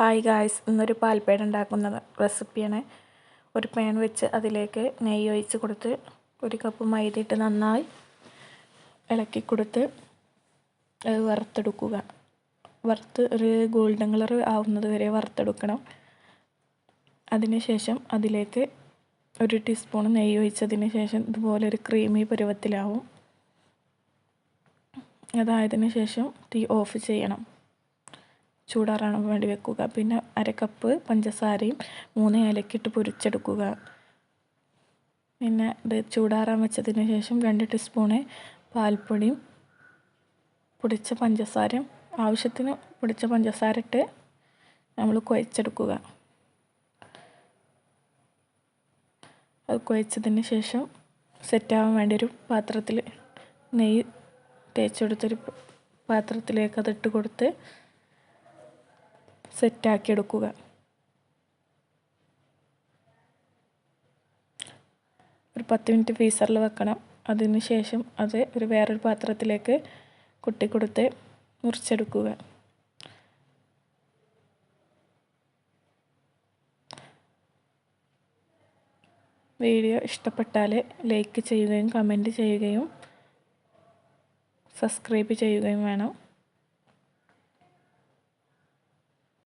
Hi guys, ഇന്നൊരു പാൽപ്പേട ഉണ്ടാക്കുന്ന റെസിപ്പിയാണ്. ഒരു പാൻ വെച്ച് അതിലേക്ക് നെയ്യ് ഒഴിച്ച് കൊടുത്ത് 1 കപ്പ് മൈദ ഇട്ട് നന്നായി ഇളക്കി കൊടുത്ത് വറുത്തെടുക്കുക. ഒരു ഗോൾഡൻ കളർ ആവുന്നത് വരെ വറുത്തെടുക്കണം. അതിനുശേഷം അതിലേക്ക് 1 ടീസ്പൂൺ നെയ്യ് ഒഴിച്ചതിന് ശേഷം ഇതുപോലെ ഒരു ക്രീമി പരുവത്തിലാവും. അതായതിനു ശേഷം തീ ഓഫ് ചെയ്യണം. ചൂടാറാൻ വേണ്ടി വെക്കുക. പിന്നെ 1/2 കപ്പ് പഞ്ചസാരയും 3 ഏലക്ക ഇട്ട് പൊരിച്ചെടുക്കുക. പിന്നെ ഇത് ചൂടാറാൻ വെച്ചതിന് ശേഷം 2 ടീസ്പൂൺ പാൽപ്പൊടിയും പൊടിച്ച പഞ്ചസാരയും ആവശ്യത്തിന് പൊടിച്ച പഞ്ചസാര ഇട്ട് നമ്മൾ കുഴച്ചെടുക്കുക. അത് കുഴച്ചതിന് ശേഷം സെറ്റാവാൻ വേണ്ടി ഒരു പാത്രത്തിൽ നെയ്യ് തേച്ചെടുത്തൊരു പാത്രത്തിലേക്ക് അതിട്ട് കൊടുത്ത് സെറ്റാക്കി എടുക്കുക. ഒരു 10 മിനിറ്റ് ഫ്രീസറിൽ വെക്കണം. അതിന് ശേഷം അത് വേറൊരു പാത്രത്തിലേക്ക് കൊട്ടിക്കൊടുത്ത് മുറിച്ചെടുക്കുക. വീഡിയോ ഇഷ്ടപ്പെട്ടാൽ ലൈക്ക് ചെയ്യുകയും കമൻറ്റ് ചെയ്യുകയും സബ്സ്ക്രൈബ് ചെയ്യുകയും വേണം.